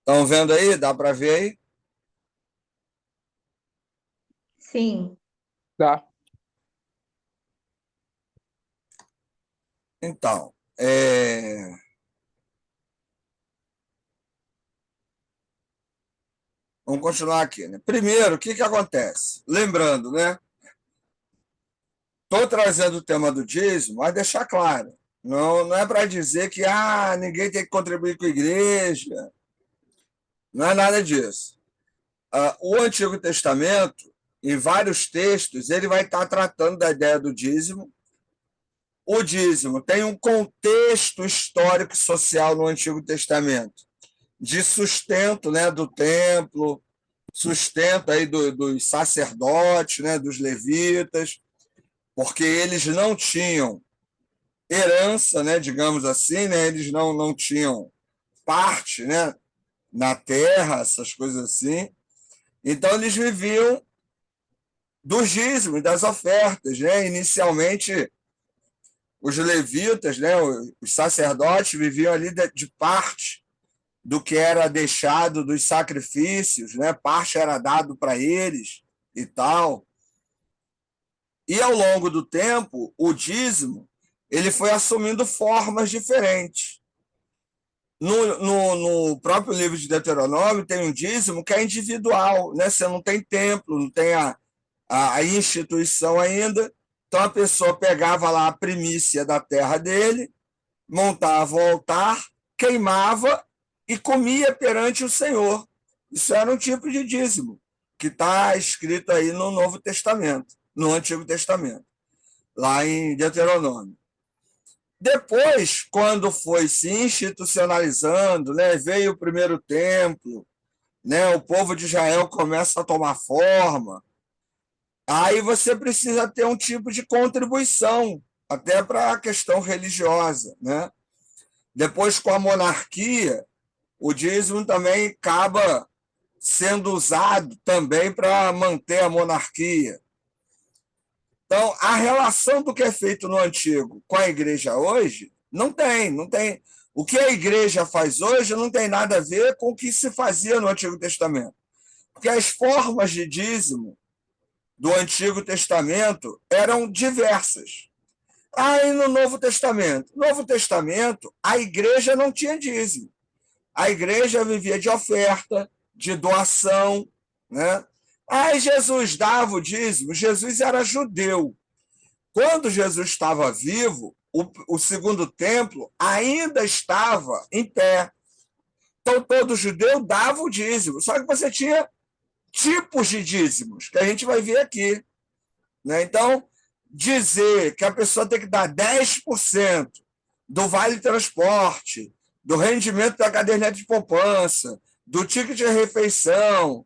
Estão vendo aí? Dá para ver aí? Sim. Tá. Então, vamos continuar aqui, né? Primeiro, o que que acontece? Lembrando, né? Estou trazendo o tema do dízimo, mas deixar claro, não é para dizer que ninguém tem que contribuir com a igreja, não é nada disso. O Antigo Testamento, em vários textos, ele vai estar tratando da ideia do dízimo. O dízimo tem um contexto histórico e social no Antigo Testamento de sustento, né, do templo, sustento aí dos sacerdotes, né, dos levitas, porque eles não tinham herança, né, digamos assim, né, eles não tinham parte, né, na terra, essas coisas assim. Então eles viviam dos dízimos, das ofertas, né? Inicialmente os levitas, né, os sacerdotes viviam ali de parte do que era deixado dos sacrifícios, né? Parte era dado para eles e tal. E ao longo do tempo, o dízimo ele foi assumindo formas diferentes. No próprio livro de Deuteronômio tem um dízimo que é individual, né? Você não tem templo, não tem a instituição ainda. Então a pessoa pegava lá a primícia da terra dele, montava o altar, queimava e comia perante o Senhor. Isso era um tipo de dízimo, que está escrito aí no Novo Testamento, no Antigo Testamento, lá em Deuteronômio. Depois, quando foi se institucionalizando, né, veio o primeiro templo, né, o povo de Israel começa a tomar forma, aí você precisa ter um tipo de contribuição, até para a questão religiosa, né? Depois, com a monarquia, o dízimo também acaba sendo usado também para manter a monarquia. Então, a relação do que é feito no antigo com a igreja hoje não tem. O que a igreja faz hoje não tem nada a ver com o que se fazia no Antigo Testamento. Porque as formas de dízimo do Antigo Testamento eram diversas. Aí no Novo Testamento? No Novo Testamento, a igreja não tinha dízimo. A igreja vivia de oferta, de doação, né? Aí Jesus dava o dízimo, Jesus era judeu. Quando Jesus estava vivo, o segundo templo ainda estava em pé. Então todo judeu dava o dízimo, só que você tinha tipos de dízimos, que a gente vai ver aqui, né? Então, dizer que a pessoa tem que dar 10% do vale transporte, do rendimento da caderneta de poupança, do ticket de refeição,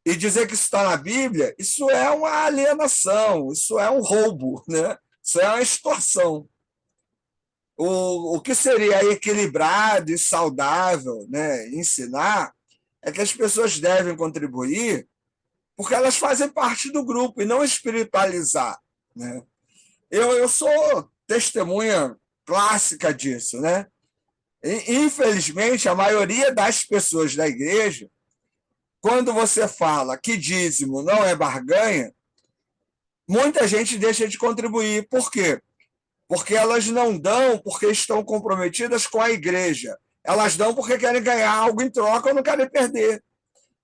e dizer que isso está na Bíblia, isso é uma alienação, isso é um roubo, né? Isso é uma extorsão. O que seria equilibrado e saudável, né, ensinar é que as pessoas devem contribuir porque elas fazem parte do grupo e não espiritualizar, né? Eu sou testemunha clássica disso, né? Infelizmente, a maioria das pessoas da igreja, quando você fala que dízimo não é barganha, muita gente deixa de contribuir. Por quê? Porque elas não dão porque estão comprometidas com a igreja. Elas dão porque querem ganhar algo em troca ou não querem perder,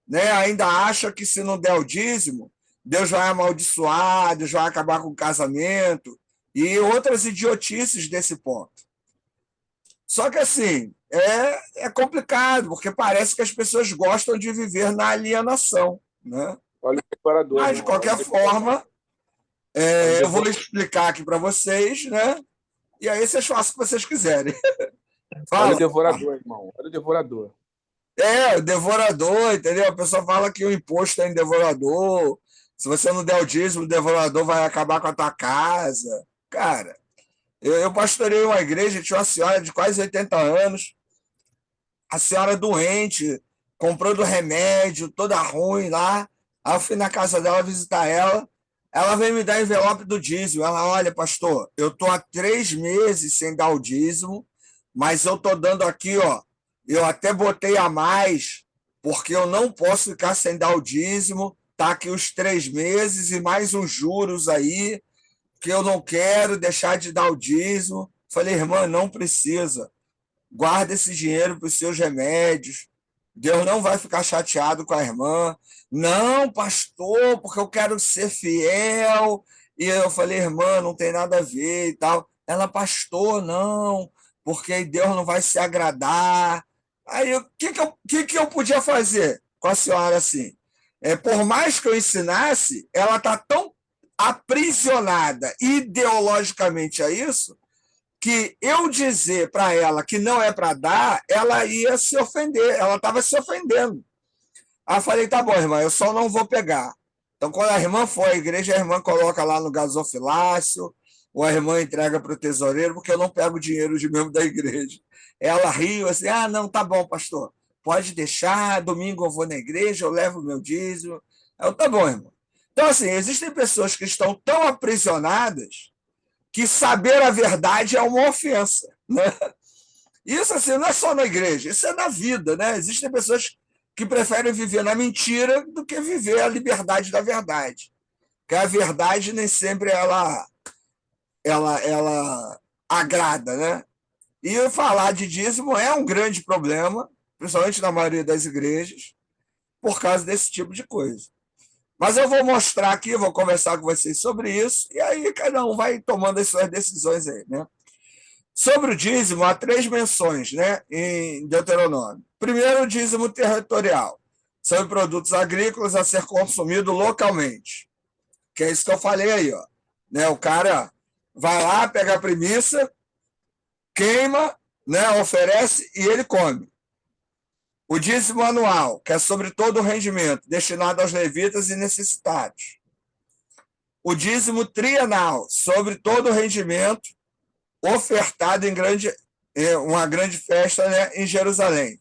né? Ainda acha que se não der o dízimo, Deus vai amaldiçoar, Deus vai acabar com o casamento e outras idiotices desse ponto. Só que assim, é complicado, porque parece que as pessoas gostam de viver na alienação, né? Olha o devorador, Mas, de irmão. Olha qualquer o devorador. forma, Olha o eu vou devorador. explicar aqui para vocês, né? E aí vocês façam o que vocês quiserem. Olha o Fala. devorador, irmão. Olha o devorador. O devorador, entendeu? A pessoa fala que o imposto é em devorador. Se você não der o dízimo, o devorador vai acabar com a tua casa. Cara, eu pastorei uma igreja, tinha uma senhora de quase 80 anos, a senhora doente, comprando remédio, toda ruim lá. Aí eu fui na casa dela visitar ela veio me dar envelope do dízimo. Ela, olha, pastor, eu tô há 3 meses sem dar o dízimo, mas eu tô dando aqui, ó, eu até botei a mais, porque eu não posso ficar sem dar o dízimo, está aqui os 3 meses e mais uns juros aí, que eu não quero deixar de dar o dízimo. Falei, irmã, não precisa. Guarda esse dinheiro para os seus remédios. Deus não vai ficar chateado com a irmã. Não, pastor, porque eu quero ser fiel. E eu falei, irmã, não tem nada a ver e tal. Ela, pastor, não, porque Deus não vai se agradar. Aí, o que eu podia fazer com a senhora assim? Por mais que eu ensinasse, ela está tão aprisionada ideologicamente a isso, que eu dizer para ela que não é para dar, ela ia se ofender, ela estava se ofendendo. Aí eu falei, tá bom, irmã, eu só não vou pegar. Então, quando a irmã for à igreja, a irmã coloca lá no gasofilácio, ou a irmã entrega para o tesoureiro, porque eu não pego dinheiro de membro da igreja. Ela riu assim, não, tá bom, pastor, pode deixar, domingo eu vou na igreja, eu levo o meu dízimo. Eu, tá bom, irmão. Então, assim, existem pessoas que estão tão aprisionadas que saber a verdade é uma ofensa, né? Isso assim, não é só na igreja, isso é na vida, né? Existem pessoas que preferem viver na mentira do que viver a liberdade da verdade. Porque a verdade nem sempre ela agrada, né? E falar de dízimo é um grande problema, principalmente na maioria das igrejas, por causa desse tipo de coisa. Mas eu vou mostrar aqui, vou conversar com vocês sobre isso, e aí cada um vai tomando as suas decisões aí, né? Sobre o dízimo, há 3 menções, né, em Deuteronômio. Primeiro, o dízimo territorial, sobre produtos agrícolas a ser consumido localmente, que é isso que eu falei aí, ó. Né, o cara vai lá, pega a premissa, queima, né, oferece e ele come. O dízimo anual, que é sobre todo o rendimento, destinado aos levitas e necessitados. O dízimo trienal, sobre todo o rendimento, ofertado em uma grande festa, né, em Jerusalém.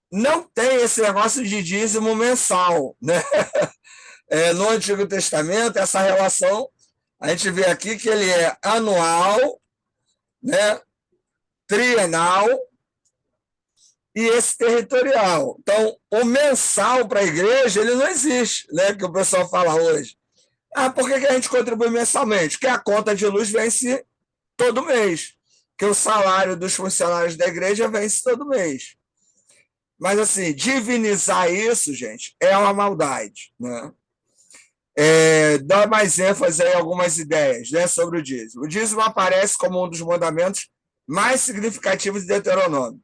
Não tem esse negócio de dízimo mensal, né? No Antigo Testamento, essa relação, a gente vê aqui que ele é anual, né, trienal e esse territorial. Então, o mensal para a igreja, ele não existe, né, que o pessoal fala hoje. Por que a gente contribui mensalmente? Porque a conta de luz vence todo mês, que o salário dos funcionários da igreja vence todo mês. Mas, assim, divinizar isso, gente, é uma maldade, né? Dá mais ênfase aí a algumas ideias, né, sobre o dízimo. O dízimo aparece como um dos mandamentos mais significativos de Deuteronômio,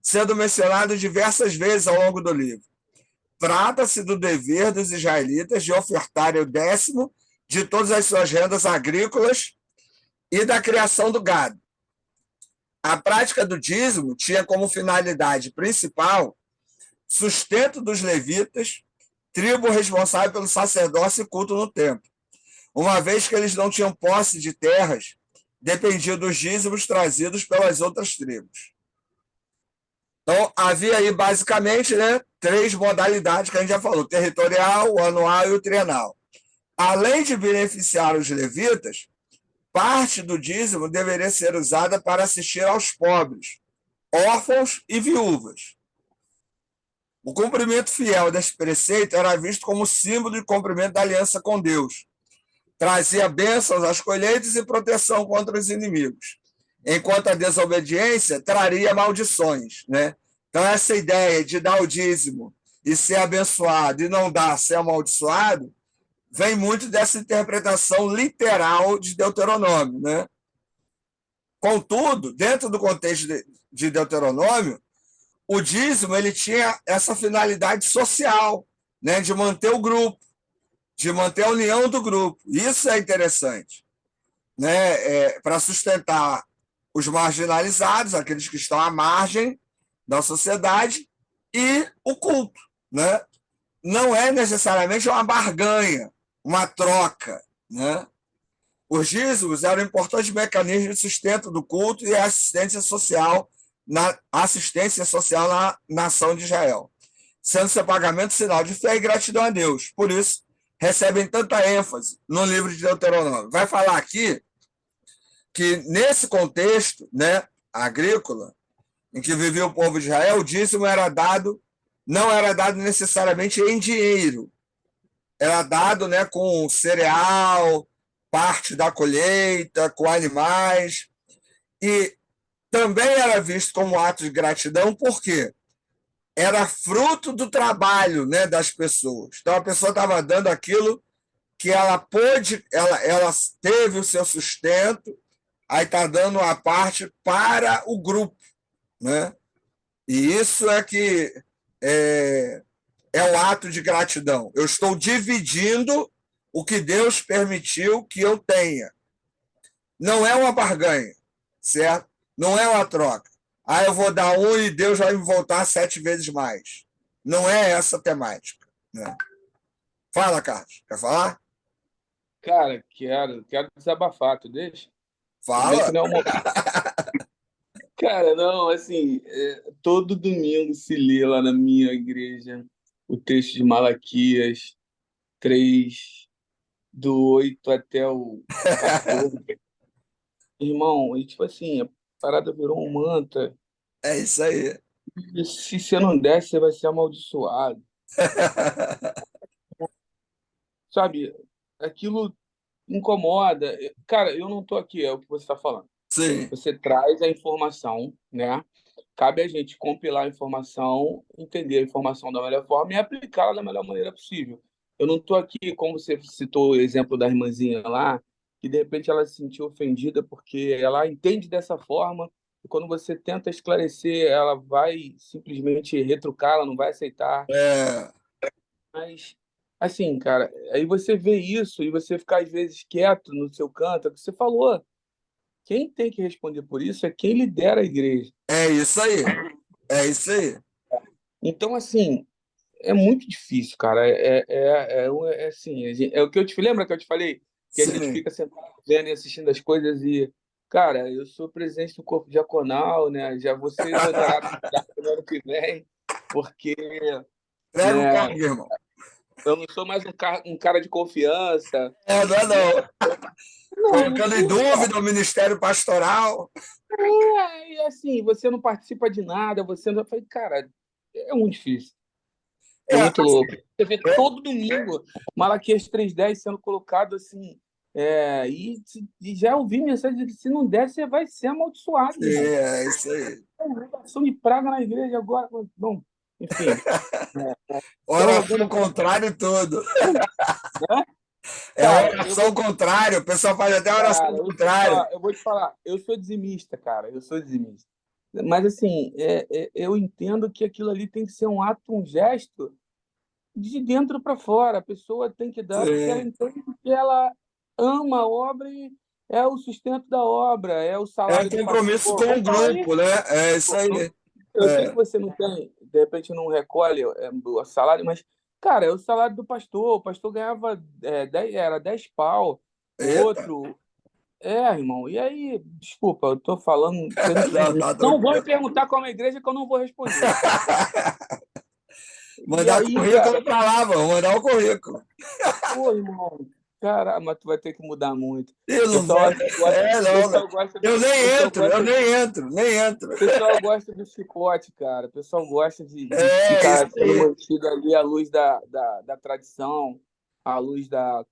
sendo mencionado diversas vezes ao longo do livro. Trata-se do dever dos israelitas de ofertarem o 10º de todas as suas rendas agrícolas e da criação do gado. A prática do dízimo tinha como finalidade principal sustento dos levitas, tribo responsável pelo sacerdócio e culto no templo, uma vez que eles não tinham posse de terras, dependiam dos dízimos trazidos pelas outras tribos. Então, havia aí basicamente, né, 3 modalidades que a gente já falou: o territorial, o anual e o trienal. Além de beneficiar os levitas, parte do dízimo deveria ser usada para assistir aos pobres, órfãos e viúvas. O cumprimento fiel desse preceito era visto como símbolo de cumprimento da aliança com Deus. Trazia bênçãos às colheitas e proteção contra os inimigos, enquanto a desobediência traria maldições, né? Então, essa ideia de dar o dízimo e ser abençoado e não dar, ser amaldiçoado, vem muito dessa interpretação literal de Deuteronômio, né? Contudo, dentro do contexto de Deuteronômio, o dízimo ele tinha essa finalidade social, né, de manter o grupo, de manter a união do grupo. Isso é interessante, né, para sustentar os marginalizados, aqueles que estão à margem da sociedade, e o culto, né? Não é necessariamente uma barganha, uma troca, né? Os dízimos eram importantes mecanismos de sustento do culto e assistência social na nação de Israel, sendo seu pagamento sinal de fé e gratidão a Deus. Por isso, recebem tanta ênfase no livro de Deuteronômio. Vai falar aqui que, nesse contexto, né, agrícola, em que vivia o povo de Israel, o dízimo era dado, não era dado necessariamente em dinheiro, era dado, né, com cereal, parte da colheita, com animais, e também era visto como ato de gratidão, porque era fruto do trabalho, né, das pessoas. Então a pessoa estava dando aquilo que ela pôde, ela teve o seu sustento, aí está dando uma parte para o grupo, né? E isso é que é, é o ato de gratidão. Eu estou dividindo o que Deus permitiu que eu tenha. Não é uma barganha, certo? Não é uma troca. Ah, eu vou dar um e Deus vai me voltar 7 vezes mais. Não é essa a temática, né? Fala, Carlos. Quer falar? Cara, quero desabafar, tu deixa? Tudo bem que Fala. não é uma... Cara, não, assim, todo domingo se lê lá na minha igreja o texto de Malaquias 3 do 8 até o 14. Irmão, e tipo assim, a parada virou um mantra. É isso aí. E se você não der, você vai ser amaldiçoado. Sabe? Aquilo incomoda. Cara, eu não tô aqui, é o que você está falando. Sim. Você traz a informação, né? Cabe a gente compilar a informação, entender a informação da melhor forma e aplicá-la da melhor maneira possível. Eu não estou aqui, como você citou o exemplo da irmãzinha lá, que de repente ela se sentiu ofendida porque ela entende dessa forma, e quando você tenta esclarecer, ela vai simplesmente retrucar, ela não vai aceitar. É, Mas, assim, cara, aí você vê isso e você fica às vezes quieto no seu canto, é o que você falou. Quem tem que responder por isso é quem lidera a igreja. é isso aí. É isso aí. Então, assim, é muito difícil, cara. É assim, é o que eu te lembra que eu te falei que a gente Sim. fica sentado vendo e assistindo as coisas e, cara, eu sou presidente do corpo diaconal, né? Já vou ser exonerado no ano que vem, porque, Pega o né, cargo, irmão. eu não sou mais um cara de confiança, É, não é né? não. Não, não Colocando em sou, cara. dúvida o ministério pastoral. E assim, você não participa de nada, você não. Eu falei, cara, é muito difícil. É É, muito louco. Você vê todo domingo Malaquias 3:10 sendo colocado assim. E já ouvi mensagem de que se não der, você vai ser amaldiçoado, irmão. é isso aí. É uma relação de praga na igreja agora. Bom, enfim. Então, Oração contrário e tudo. né? É Cara, eu oração vou, contrária. O pessoal faz até oração cara, contrária. eu vou te falar, eu sou dizimista, cara, eu sou dizimista. Mas assim, eu entendo que aquilo ali tem que ser um ato, um gesto de dentro para fora. A pessoa tem que dar porque ela Sim. entende que ela ama a obra e é o sustento da obra, é o É um salário do compromisso pastor. com o Vamos falar grupo, isso. né? É isso Pô, aí. eu sei que É. você não tem, de repente não recolhe o salário, mas, cara, é o salário do pastor. O pastor ganhava 10, era 10 pau, o Eita. outro. Irmão, e aí, desculpa, eu tô falando. Você Não, tá não vou me tranquilo. perguntar qual é a igreja que eu não vou responder. E Mandar aí, currículo cara, para lá, vamos mandar o currículo. pô, irmão, cara, mas tu vai ter que mudar muito. E O não vai. pessoal gosta, É, o não, né? pessoal gosta, Eu o nem pessoal entro, eu gosta, o nem entro, nem entro. pessoal gosta do chicote, cara. O pessoal gosta de É isso ficar sendo aí. mantido ali à luz da tradição, à luz da.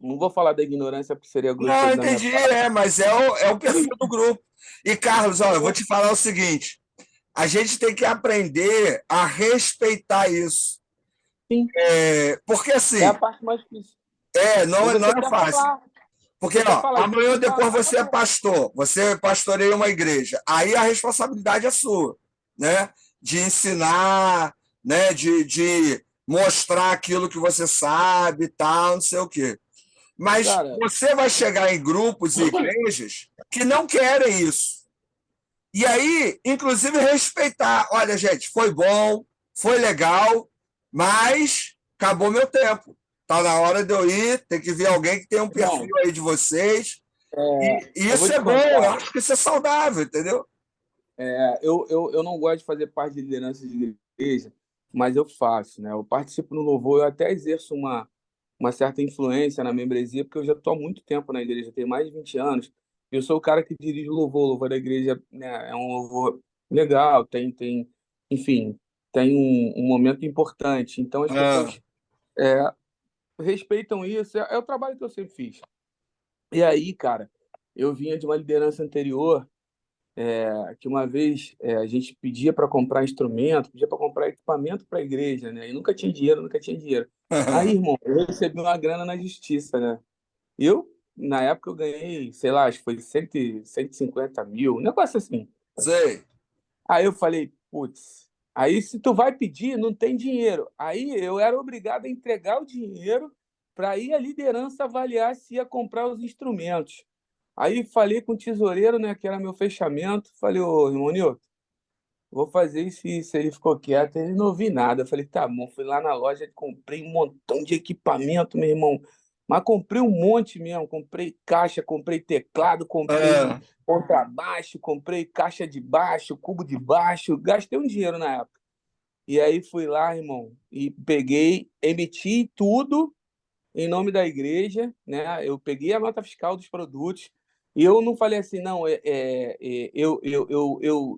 Não vou falar da ignorância, porque seria Não, grosseiro da minha entendi, parte. mas é o perfil do grupo. E, Carlos, ó, eu vou te falar o seguinte: a gente tem que aprender a respeitar isso. Sim, Porque é a assim, parte mais difícil. E não você é quer fácil. falar, Porque, você quer ó, falar, e se amanhã ou você depois falar, você é pastor, você pastoreia uma igreja. Aí a responsabilidade é sua, né? De ensinar, né? De mostrar aquilo que você sabe e tal, não sei o quê. Mas cara, você vai chegar em grupos e igrejas que não querem isso. E aí, inclusive, respeitar. Olha, gente, foi bom, foi legal, mas acabou meu tempo. Tá na hora de eu ir, tem que vir alguém que tem um perfil irmão, aí de vocês. E eu vou isso te é bom, eu contar. acho que isso é saudável, entendeu? Eu não gosto de fazer parte de liderança de igreja, mas eu faço, né? Eu participo no louvor, eu até exerço uma certa influência na membresia, porque eu já estou há muito tempo na igreja, tenho mais de 20 anos. Eu sou o cara que dirige o louvor da igreja, né? É um louvor. Legal, enfim, tem um momento importante. Então as Ah, pessoas é, respeitam isso. É o trabalho que eu sempre fiz. E aí, cara, eu vinha de uma liderança anterior, que uma vez a gente pedia para comprar instrumento, pedia para comprar equipamento para a igreja, né? E nunca tinha dinheiro, nunca tinha dinheiro. Aí, irmão, eu recebi uma grana na justiça, né? Na época, eu ganhei, sei lá, acho que foi 150 mil, um negócio assim. sei. Aí eu falei, putz, aí se tu vai pedir, não tem dinheiro. Aí eu era obrigado a entregar o dinheiro para ir a liderança avaliar se ia comprar os instrumentos. Aí falei com o tesoureiro, né, que era meu fechamento, falei, ô, irmão Nilton, vou fazer isso, e isso. Ele ficou quieto, ele não ouvi nada. Eu falei, tá bom, fui lá na loja, comprei um montão de equipamento, meu irmão. Mas comprei um monte mesmo, comprei caixa, comprei teclado, comprei Ah, contrabaixo, comprei caixa de baixo, cubo de baixo, gastei um dinheiro na época. E aí fui lá, irmão, e peguei, emiti tudo em nome da igreja, né? Eu peguei a nota fiscal dos produtos e eu não falei assim, não, eu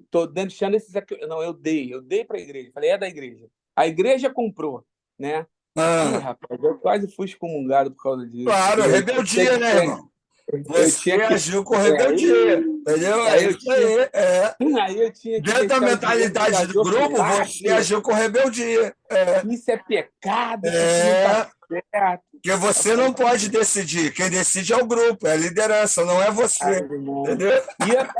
tô deixando esses aqui, não, eu dei para a igreja, falei, é da igreja. A igreja comprou, né? Ih, ah. rapaz, eu quase fui excomungado por causa disso. Claro, Eu tinha rebeldia, que né, ter, irmão? eu Você tinha que, agiu com rebeldia, aí, entendeu? É aí eu isso tinha, aí. É. aí eu tinha que Dentro da deixar o dinheiro do mentalidade do grupo, você gasofilaço. agiu com rebeldia. Isso é pecado, que isso não tá É. certo. Porque Eu você falei, não pode decidir. Quem decide é o grupo, é a liderança, não é ai, você. irmão. Entendeu?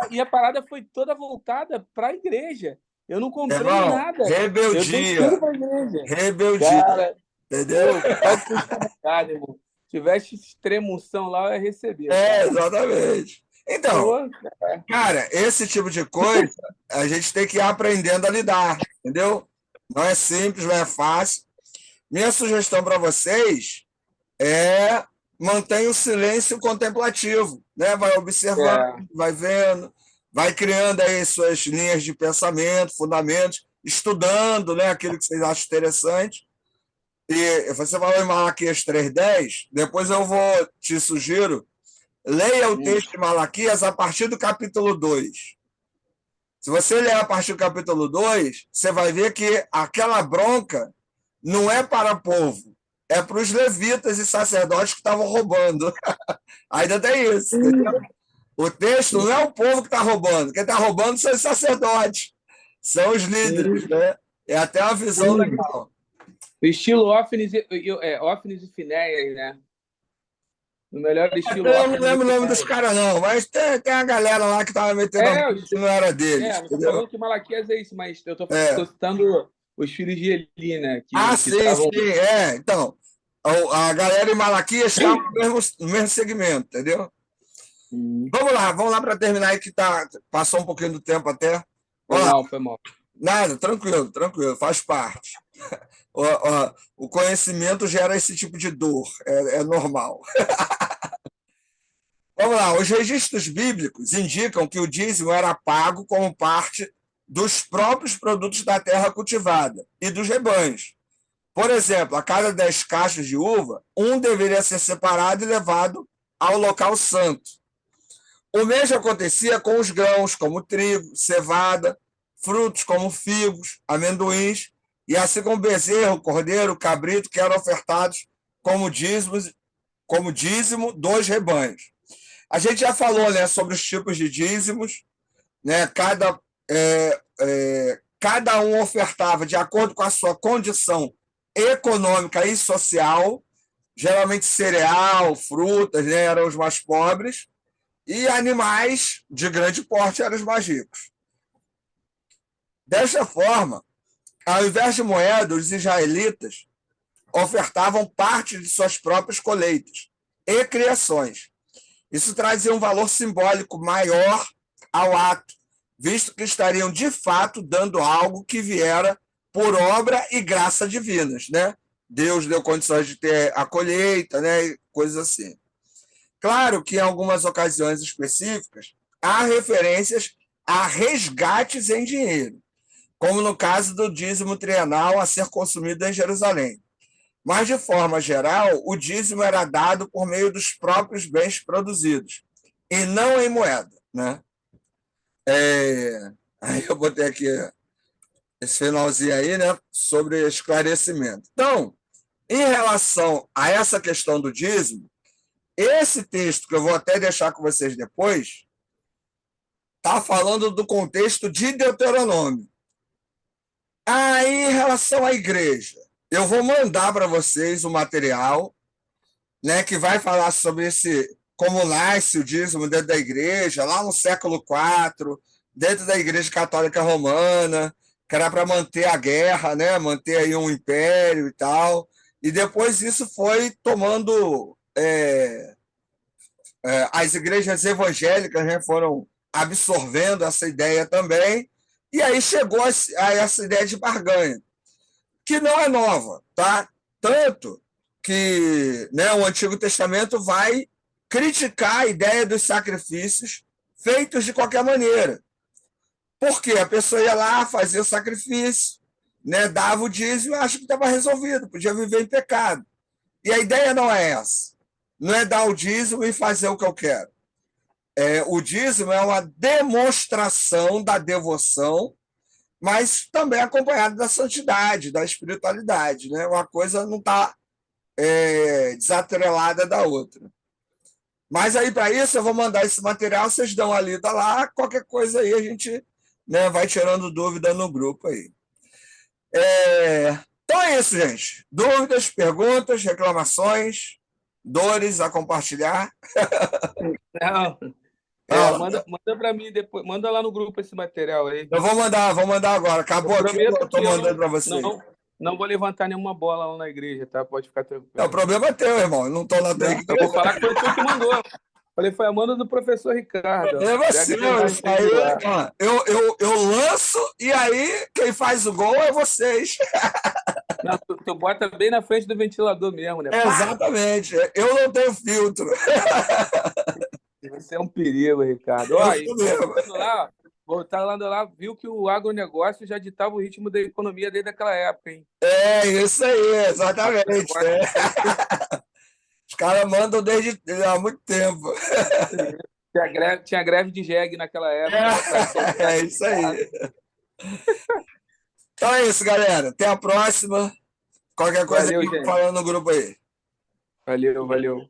E a parada foi toda voltada para a igreja. Eu não comprei Irmão, nada. Eu dei tudo rebeldia. para a igreja. Rebeldia. Cara, Entendeu? eu quase fui excomungado, irmão. Se tivesse extremunção lá, eu ia receber, É, cara. exatamente. Então, Pô, cara, esse tipo de coisa a gente tem que ir aprendendo a lidar, entendeu? Não é simples, não é fácil. Minha sugestão para vocês é mantenha o silêncio contemplativo, né? Vai observando, é, vai vendo, vai criando aí suas linhas de pensamento, fundamentos, estudando, né, aquilo que vocês acham interessante. E você falou em Malaquias 3:10, depois eu vou te sugiro, leia o hum, texto de Malaquias a partir do capítulo 2. Se você ler a partir do capítulo 2, você vai ver que aquela bronca não é para o povo, é para os levitas e sacerdotes que estavam roubando. Ainda tem isso, entendeu? O texto não é o povo que está roubando, quem está roubando são os sacerdotes, são os líderes, sim, né? É até uma visão sim. legal. Estilo Ófinis e Finéias, né? No melhor estilo Eu não Ófinis e lembro o nome dos Finéias. caras, não, mas tem a galera lá que estava metendo a mão É, que não era deles, não tô entendeu? falando que Malaquias é isso, mas eu tô É. citando os filhos de Eli, né? Ah, Que sim, estavam. sim, é. Então, a galera em Malaquias está no mesmo segmento, entendeu? Hum, Vamos lá para terminar aí que passou um pouquinho do tempo até. Foi Olha lá, mal, foi mal. nada, tranquilo, tranquilo, faz parte. O conhecimento gera esse tipo de dor, é normal. Vamos lá, os registros bíblicos indicam que o dízimo era pago como parte dos próprios produtos da terra cultivada e dos rebanhos. Por exemplo, a cada 10 cachos de uva, um deveria ser separado e levado ao local santo. O mesmo acontecia com os grãos, como trigo, cevada, frutos como figos, amendoins, e assim como bezerro, cordeiro, cabrito, que eram ofertados como dízimo dos rebanhos. A gente já falou, né, sobre os tipos de dízimos, né? Cada um ofertava de acordo com a sua condição econômica e social, geralmente cereal, frutas, né, eram os mais pobres, e animais de grande porte eram os mais ricos. Desta forma, ao invés de moeda, os israelitas ofertavam parte de suas próprias colheitas e criações. Isso trazia um valor simbólico maior ao ato, visto que estariam de fato dando algo que viera por obra e graça divinas, né? Deus deu condições de ter a colheita, né? Coisas assim. Claro que em algumas ocasiões específicas há referências a resgates em dinheiro, como no caso do dízimo trienal a ser consumido em Jerusalém. Mas, de forma geral, o dízimo era dado por meio dos próprios bens produzidos, e não em moeda. Né? É... Aí eu botei aqui esse finalzinho aí, né, sobre esclarecimento. Então, em relação a essa questão do dízimo, esse texto, que eu vou até deixar com vocês depois, está falando do contexto de Deuteronômio. Aí, em relação à igreja, eu vou mandar para vocês o material, né, que vai falar sobre como nasce o dízimo dentro da igreja, lá no século IV, dentro da Igreja Católica Romana, que era para manter a guerra, né, manter aí um império e tal. E depois isso foi tomando as igrejas evangélicas, né, foram absorvendo essa ideia também, e aí chegou a essa ideia de barganha, que não é nova, tá? Tanto que, né, o Antigo Testamento vai criticar a ideia dos sacrifícios feitos de qualquer maneira. Porque a pessoa ia lá, fazia o sacrifício, né, dava o dízimo e acha que estava resolvido, podia viver em pecado. E a ideia não é essa. Não é dar o dízimo e fazer o que eu quero. O dízimo é uma demonstração da devoção, mas também acompanhado da santidade, da espiritualidade. Né? Uma coisa não está desatrelada da outra. Mas aí, para isso, eu vou mandar esse material, vocês dão a lida lá, qualquer coisa aí a gente, né, vai tirando dúvida no grupo aí. Então é isso, gente. Dúvidas, perguntas, reclamações, dores a compartilhar? Não. Manda para mim depois. Manda lá no grupo esse material aí. Eu vou mandar agora. Acabou aqui, eu estou mandando para vocês. Não vou levantar nenhuma bola lá na igreja, tá? Pode ficar tranquilo. O problema é teu, irmão. Eu não estou na tua igreja. Eu vou falar que foi tu que mandou. Falei, foi a manda do professor Ricardo. É você, isso aí, eu lanço e aí quem faz o gol é vocês. Não, tu bota bem na frente do ventilador mesmo, né? Exatamente. Eu não tenho filtro. Você é um perigo, Ricardo. Voltando lá, viu que o agronegócio já ditava o ritmo da economia desde aquela época, hein? Isso aí, exatamente. Os caras mandam desde há muito tempo. Tinha greve de jegue naquela época. É isso aí. Então é isso, galera. Até a próxima. Qualquer coisa, Valeu, falando no grupo aí. Valeu. Valeu.